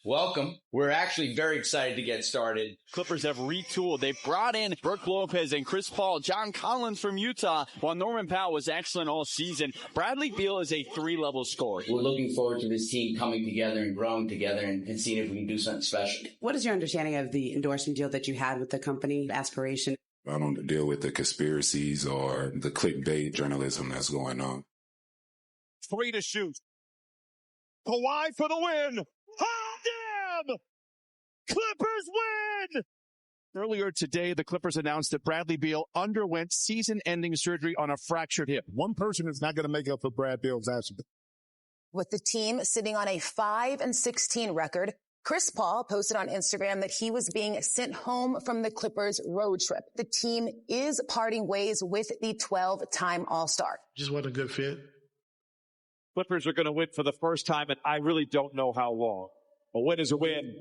Welcome. We're actually very excited to get started. Clippers have retooled. They've brought in Brook Lopez and Chris Paul, John Collins from Utah, while Norman Powell was excellent all season. Bradley Beal is a 3-level scorer. We're looking forward to this team coming together and growing together and seeing if we can do something special. What is your understanding of the endorsement deal that you had with the company, Aspiration? I don't deal with the conspiracies or the clickbait journalism that's going on. 3 to shoot. Kawhi for the win. Harden! Clippers win! Earlier today, the Clippers announced that Bradley Beal underwent season-ending surgery on a fractured hip. One person is not going to make up for Brad Beal's absence. With the team sitting on a 5-16 record, Chris Paul posted on Instagram that he was being sent home from the Clippers road trip. The team is parting ways with the 12-time All-Star. Just wasn't a good fit. Clippers are going to win for the first time, and I really don't know how long. A win is a win.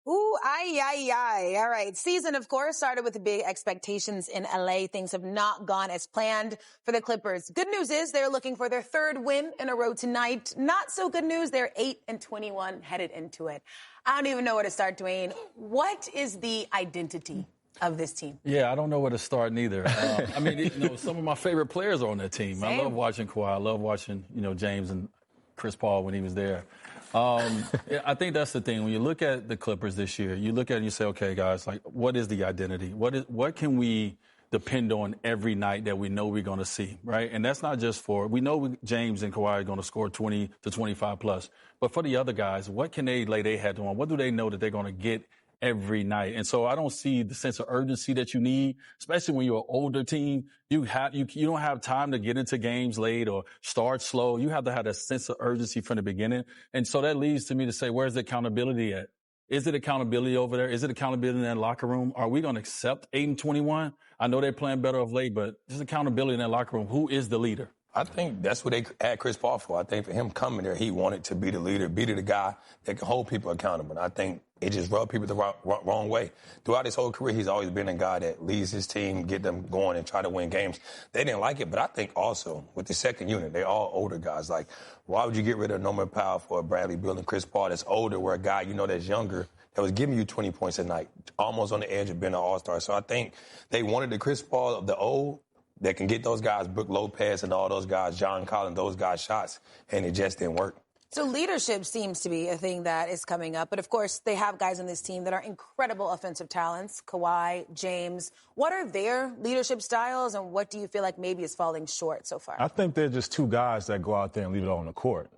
Ooh, ay. All right. Season, of course, started with the big expectations in LA. Things have not gone as planned for the Clippers. Good news is they're looking for their 3rd win in a row tonight. Not so good news. They're 8-21 headed into it. I don't even know where to start, Dwyane. What is the identity of this team? Yeah, I don't know where to start neither. I mean, some of my favorite players are on that team. Same. I love watching Kawhi. I love watching, James and Chris Paul when he was there. I think that's the thing. When you look at the Clippers this year, you look at it and you say, okay, guys, like, what is the identity? What can we depend on every night that we know we're going to see, right? And that's not just we know James and Kawhi are going to score 20 to 25 plus. But for the other guys, what can they lay their head on? What do they know that they're going to get every night? And so I don't see the sense of urgency that you need, especially when you're an older team. You don't have time to get into games late or start slow. You have to have a sense of urgency from the beginning. And so that leads to me to say, where's the accountability at? Is it accountability over there? Is it accountability in that locker room? Are we going to accept 8-21? I know they're playing better of late, but there's accountability in that locker room. Who is the leader? I think that's what they had Chris Paul for. I think for him coming there, he wanted to be the leader, be the guy that can hold people accountable. And I think it just rubbed people the wrong way. Throughout his whole career, he's always been a guy that leads his team, get them going, and try to win games. They didn't like it, but I think also with the second unit, they're all older guys. Like, why would you get rid of Norman Powell for Bradley Beal and Chris Paul that's older, where a guy that's younger, that was giving you 20 points a night, almost on the edge of being an all-star. So I think they wanted the Chris Paul of the old that can get those guys, Brook Lopez and all those guys, John Collins, those guys shots, and it just didn't work. So leadership seems to be a thing that is coming up. But, of course, they have guys on this team that are incredible offensive talents, Kawhi, James. What are their leadership styles, and what do you feel like maybe is falling short so far? I think they're just two guys that go out there and leave it all on the court.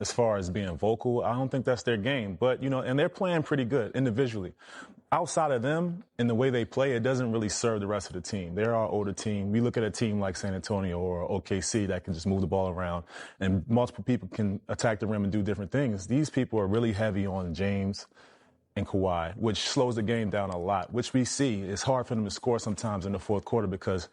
As far as being vocal, I don't think that's their game. But, and they're playing pretty good individually. Outside of them and the way they play, it doesn't really serve the rest of the team. They're our older team. We look at a team like San Antonio or OKC that can just move the ball around and multiple people can attack the rim and do different things. These people are really heavy on James and Kawhi, which slows the game down a lot, which we see. It's hard for them to score sometimes in the fourth quarter because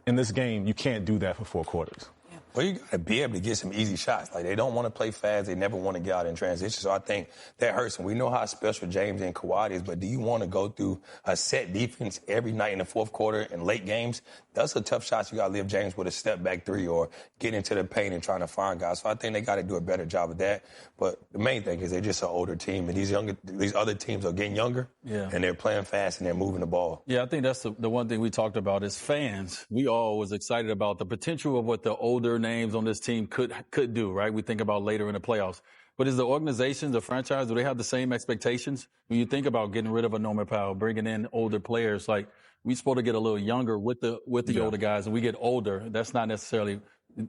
in this game, you can't do that for 4 quarters. Well, you got to be able to get some easy shots. Like, they don't want to play fast. They never want to get out in transition. So I think that hurts. And we know how special James and Kawhi is, but do you want to go through a set defense every night in the fourth quarter and late games? That's a tough shot. You got to leave James with a step-back three or get into the paint and trying to find guys. So I think they got to do a better job of that. But the main thing is they're just an older team, and these other teams are getting younger, and they're playing fast and they're moving the ball. Yeah, I think that's the one thing we talked about as fans. We all was excited about the potential of what the older names on this team could do, right? We think about later in the playoffs. But is the organization, the franchise, do they have the same expectations? When you think about getting rid of a Norman Powell, bringing in older players, like, we're supposed to get a little younger with the older guys, and we get older. That's not necessarily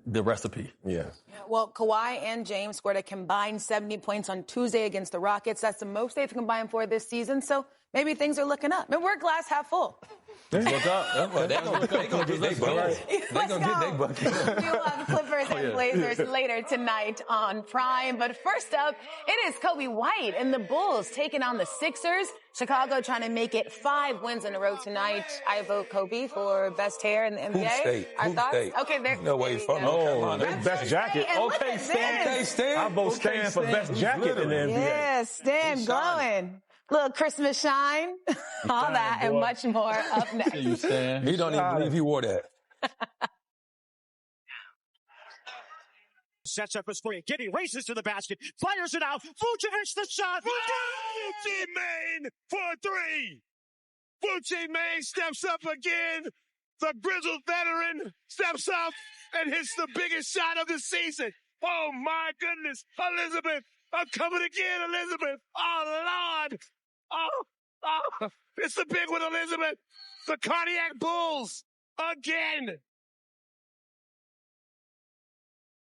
the recipe. Yeah. Well, Kawhi and James scored a combined 70 points on Tuesday against the Rockets. That's the most they've combined for this season. So maybe things are looking up. And we're glass half full. They're going to get their buckets. They're going to get their buckets. We will have Clippers and Blazers later tonight on Prime. But first up, it is Kobe White and the Bulls taking on the Sixers. Chicago trying to make it 5 wins in a row tonight. I vote Kobe for best hair in the NBA. Hoop State. Okay, there. No way from. Oh, best jacket. Okay, Stan. I vote Stan for best jacket in the NBA. Yes, Stan glowing. Little Christmas shine, all that and much more up next. He don't even believe he wore that. sets up a screen. Giddey races to the basket, fires it out. Vooch hits the shot. Gucci Mane for three. Gucci Mane steps up again. The grizzled veteran steps up and hits the biggest shot of the season. Oh, my goodness. Elizabeth, I'm coming again, Elizabeth. Oh, Lord. Oh, it's the big one, Elizabeth. The Cardiac Bulls again.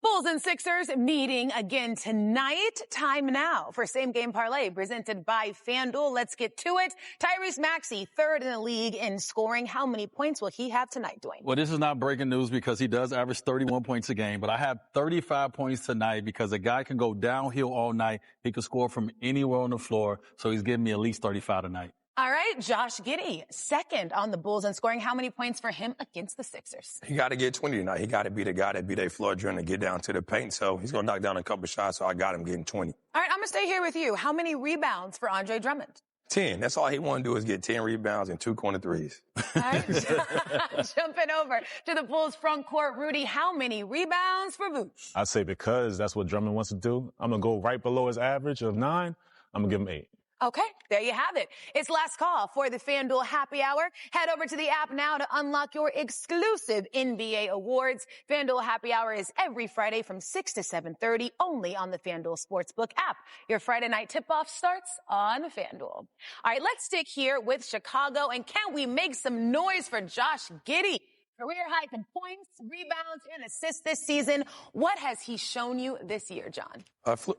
Bulls and Sixers meeting again tonight. Time now for Same Game Parlay presented by FanDuel. Let's get to it. Tyrese Maxey, third in the league in scoring. How many points will he have tonight, Dwyane? Well, this is not breaking news because he does average 31 points a game, but I have 35 points tonight because a guy can go downhill all night. He can score from anywhere on the floor, so he's giving me at least 35 tonight. All right, Josh Giddey, second on the Bulls in scoring. How many points for him against the Sixers? He got to get 20 tonight. He got to be the guy that beat a floor drill and get down to the paint. So he's going to knock down a couple shots, so I got him getting 20. All right, I'm going to stay here with you. How many rebounds for Andre Drummond? 10. That's all he want to do is get 10 rebounds and 2 corner threes. All right, jumping over to the Bulls front court. Rudy, how many rebounds for Vooch? I'd say because that's what Drummond wants to do, I'm going to go right below his average of 9. I'm going to give him 8. Okay, there you have it. It's last call for the FanDuel Happy Hour. Head over to the app now to unlock your exclusive NBA awards. FanDuel Happy Hour is every Friday from 6 to 7:30 only on the FanDuel Sportsbook app. Your Friday night tip-off starts on FanDuel. All right, let's stick here with Chicago. And can we make some noise for Josh Giddey? Career high in points, rebounds, and assists this season. What has he shown you this year, John?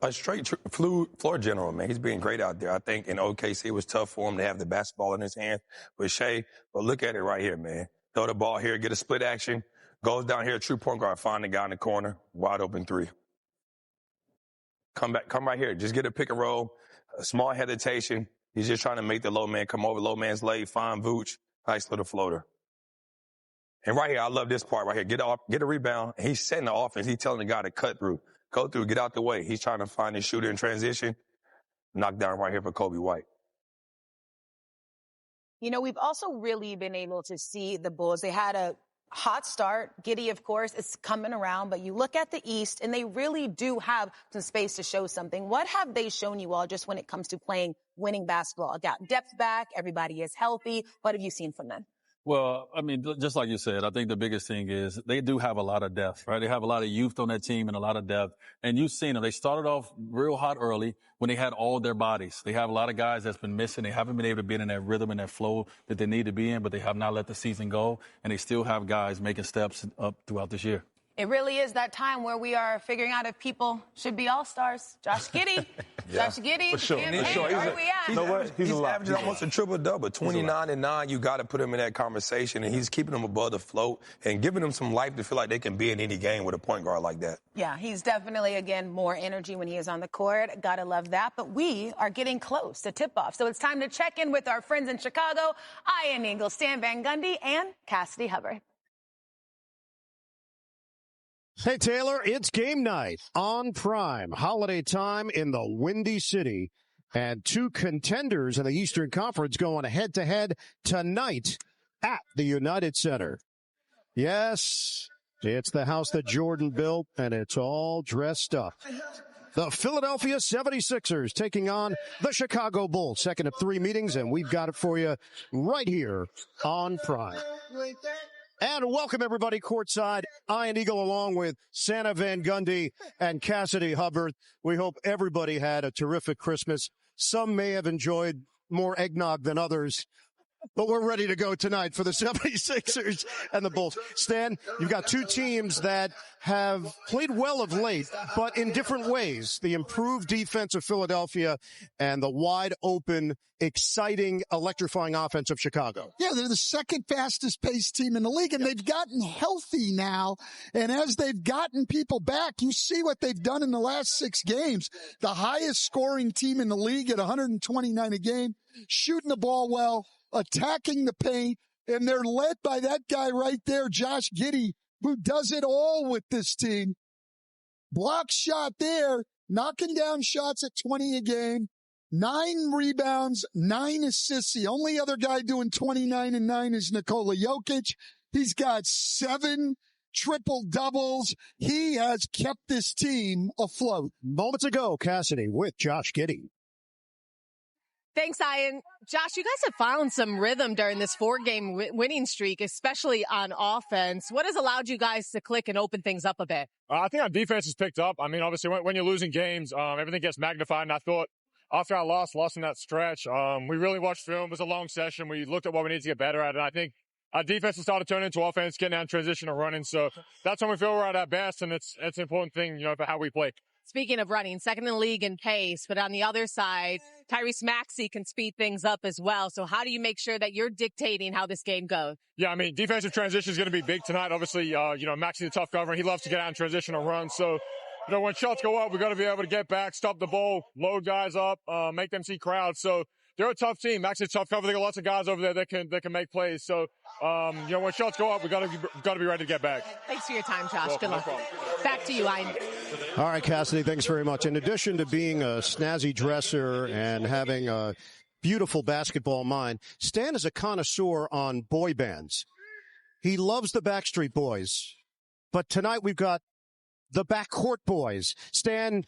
A straight floor general, man. He's been great out there. I think in OKC it was tough for him to have the basketball in his hand with Shea. But look at it right here, man. Throw the ball here, get a split action, goes down here, true point guard, find the guy in the corner, wide open three. Come right here. Just get a pick and roll, a small hesitation. He's just trying to make the low man come over. Low man's late, find Vooch, nice little floater. And right here, I love this part right here. Get a rebound. He's setting the offense. He's telling the guy to cut through. Go through, get out the way. He's trying to find his shooter in transition. Knock down right here for Kobe White. You know, we've also really been able to see the Bulls. They had a hot start. Giddey, of course, is coming around. But you look at the East, and they really do have some space to show something. What have they shown you all just when it comes to playing winning basketball? Got depth back. Everybody is healthy. What have you seen from them? Well, I mean, just like you said, I think the biggest thing is they do have a lot of depth, right? They have a lot of youth on that team and a lot of depth. And you've seen them. They started off real hot early when they had all their bodies. They have a lot of guys that's been missing. They haven't been able to be in that rhythm and that flow that they need to be in, but they have not let the season go. And they still have guys making steps up throughout this year. It really is that time where we are figuring out if people should be all-stars. Josh Giddey. Yeah. Josh Giddey. For sure. Campaign, For sure. where we at? He's averaging almost a triple-double. 29-9, you got to put him in that conversation, and he's keeping them above the float and giving them some life to feel like they can be in any game with a point guard like that. Yeah, he's definitely, again, more energy when he is on the court. Gotta love that. But we are getting close to tip-off. So it's time to check in with our friends in Chicago, Ian Eagle, Stan Van Gundy, and Cassidy Hubbard. Hey, Taylor, it's game night on Prime. Holiday time in the Windy City. And two contenders in the Eastern Conference going head-to-head tonight at the United Center. Yes, it's the house that Jordan built, and it's all dressed up. The Philadelphia 76ers taking on the Chicago Bulls. Second of 3 meetings, and we've got it for you right here on Prime. And welcome, everybody, courtside. Ian Eagle along with Santa Van Gundy and Cassidy Hubbard. We hope everybody had a terrific Christmas. Some may have enjoyed more eggnog than others, but we're ready to go tonight for the 76ers and the Bulls. Stan, you've got two teams that have played well of late, but in different ways. The improved defense of Philadelphia and the wide open, exciting, electrifying offense of Chicago. Yeah, they're the second fastest paced team in the league, and they've gotten healthy now. And as they've gotten people back, you see what they've done in the last 6 games. The highest scoring team in the league at 129 a game, shooting the ball well, attacking the paint, and they're led by that guy right there, Josh Giddey, who does it all with this team. Block shot there, knocking down shots at 20 a game, 9 rebounds, 9 assists. The only other guy doing 29 and 9 is Nikola Jokic. He's got 7 triple-doubles. He has kept this team afloat. Moments ago, Cassidy with Josh Giddey. Thanks, Ian. Josh, you guys have found some rhythm during this 4-game winning streak, especially on offense. What has allowed you guys to click and open things up a bit? I think our defense has picked up. I mean, obviously, when you're losing games, everything gets magnified. And I thought after I lost in that stretch, we really watched film. It was a long session. We looked at what we needed to get better at. And I think our defense has started turning into offense, getting out in transition and running. So that's when we feel we're at our best. And it's an important thing, for how we play. Speaking of running, second in the league in pace, but on the other side, Tyrese Maxey can speed things up as well. So how do you make sure that you're dictating how this game goes? Yeah, I mean, defensive transition is going to be big tonight. Obviously, Maxey's a tough cover, and he loves to get out in transition and run. So, when shots go up, we've got to be able to get back, stop the ball, load guys up, make them see crowds. So they're a tough team. Maxey's a tough cover. They got lots of guys over there that can make plays. So, when shots go up, we got to be ready to get back. Thanks for your time, Josh. Good luck. Back to you, Ian. All right, Cassidy, thanks very much. In addition to being a snazzy dresser and having a beautiful basketball mind, Stan is a connoisseur on boy bands. He loves the Backstreet Boys. But tonight we've got the Backcourt Boys. Stan,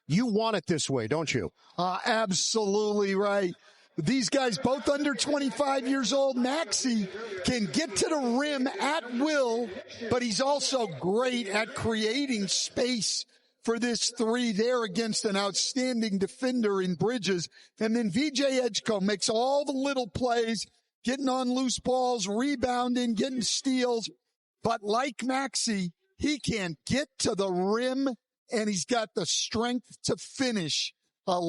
you want it this way, don't you? Absolutely right. These guys, both under 25 years old. Maxey can get to the rim at will, but he's also great at creating space for this three there against an outstanding defender in Bridges. And then VJ Edgecombe makes all the little plays, getting on loose balls, rebounding, getting steals. But like Maxey, he can get to the rim, and he's got the strength to finish. A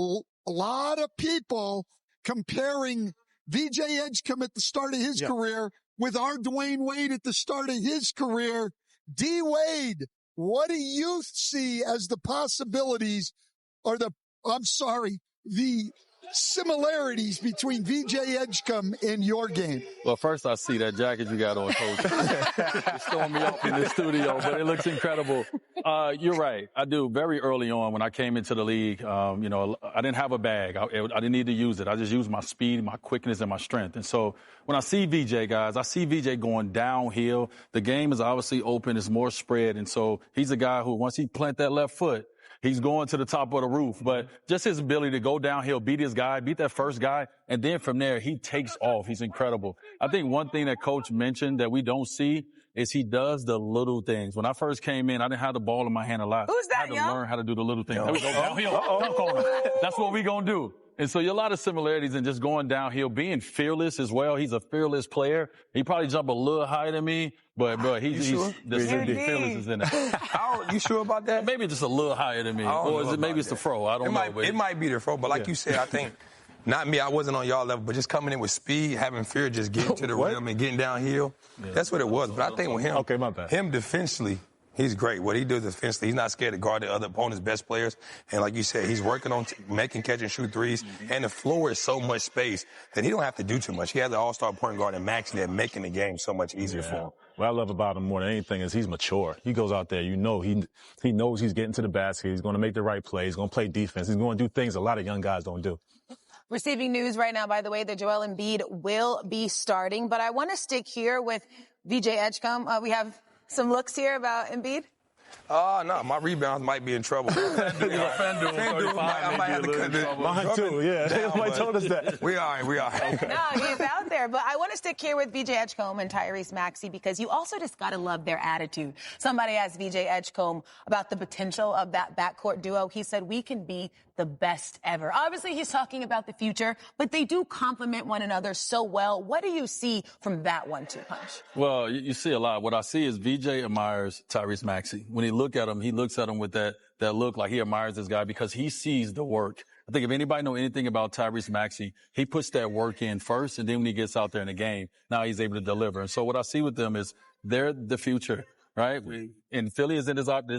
lot of people comparing VJ Edgecombe at the start of his career with our Dwyane Wade at the start of his career. D. Wade, what do you see as the possibilities or the similarities between VJ Edgecombe and your game? Well, first I see that jacket you got on, Coach. It's throwing me off in the studio, but it looks incredible. You're right. I do. Very early on when I came into the league, I didn't have a bag. I didn't need to use it. I just used my speed, my quickness, and my strength. And so when I see VJ, guys, I see VJ going downhill. The game is obviously open. It's more spread. And so he's a guy who, once he plant that left foot, he's going to the top of the roof. But just his ability to go downhill, beat his guy, beat that first guy, and then from there, he takes off. He's incredible. I think one thing that Coach mentioned that we don't see is he does the little things. When I first came in, I didn't have the ball in my hand a lot. Who's that, I had to learn how to do the little things. There we go, downhill, dunk on him. That's what we gonna do. And so a lot of similarities in just going downhill, being fearless as well. He's a fearless player. He probably jump a little higher than me, but he's sure? the fearless is in there. You sure about that? Maybe just a little higher than me. Or is it maybe it's the fro? I don't know. It might be the fro, but like you said, I think, not me, I wasn't on y'all level, but just coming in with speed, having fear, just getting to the rim and getting downhill. Yeah. That's what it was. But I think with him, him defensively, he's great. What he does defensively, he's not scared to guard the other opponent's best players. And like you said, he's working on making catch and shoot threes. And the floor is so much space that he don't have to do too much. He has an all-star point guard in Maxey that making the game so much easier for him. What I love about him more than anything is he's mature. He goes out there, he knows he's getting to the basket. He's going to make the right plays. He's going to play defense. He's going to do things a lot of young guys don't do. Receiving news right now, by the way, that Joel Embiid will be starting. But I want to stick here with VJ Edgecombe. We have some looks here about Embiid. No, my rebounds might be in trouble. FanDuel I might have to cut it. Mine too, yeah. Somebody told us that. We are. Okay. No, he's out there. But I want to stick here with VJ Edgecombe and Tyrese Maxey because you also just got to love their attitude. Somebody asked VJ Edgecombe about the potential of that backcourt duo. He said, we can be the best ever. Obviously, he's talking about the future, but they do complement one another so well. What do you see from that 1-2 punch? Well, you see a lot. What I see is VJ admires Tyrese Maxey. When he looks at him with that look like he admires this guy because he sees the work. I think if anybody know anything about Tyrese Maxey, he puts that work in first, and then when he gets out there in the game, now he's able to deliver. And so what I see with them is they're the future, right? And Philly is in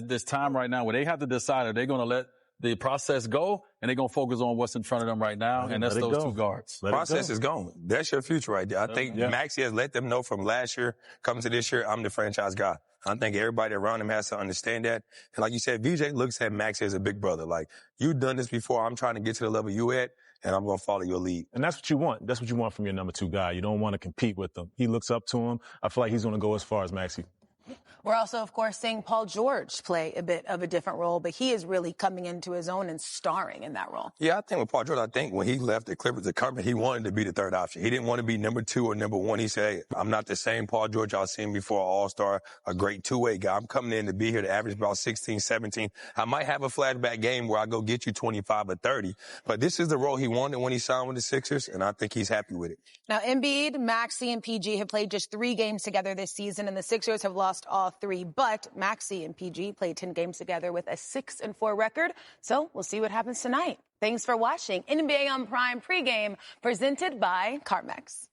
this time right now where they have to decide are they going to let the process go, and they're going to focus on what's in front of them right now, and that's those two guards. Process is gone. That's your future right there. I think Maxey has let them know from last year, coming to this year, I'm the franchise guy. I think everybody around him has to understand that. And like you said, VJ looks at Maxey as a big brother. Like, you've done this before. I'm trying to get to the level you at, and I'm going to follow your lead. And that's what you want. That's what you want from your number 2 guy. You don't want to compete with him. He looks up to him. I feel like he's going to go as far as Maxey. We're also, of course, seeing Paul George play a bit of a different role, but he is really coming into his own and starring in that role. Yeah, I think with Paul George, I think when he left the Clippers to come, he wanted to be the third option. He didn't want to be number 2 or number 1. He said, hey, I'm not the same Paul George I've seen before, all-star, a great two-way guy. I'm coming in to be here to average about 16, 17. I might have a flashback game where I go get you 25 or 30, but this is the role he wanted when he signed with the Sixers, and I think he's happy with it. Now, Embiid, Maxey, and PG have played just 3 games together this season, and the Sixers have lost all 3, but Maxey and PG played 10 games together with a 6-4 record. So we'll see what happens tonight. Thanks for watching NBA on Prime pregame presented by CarMax.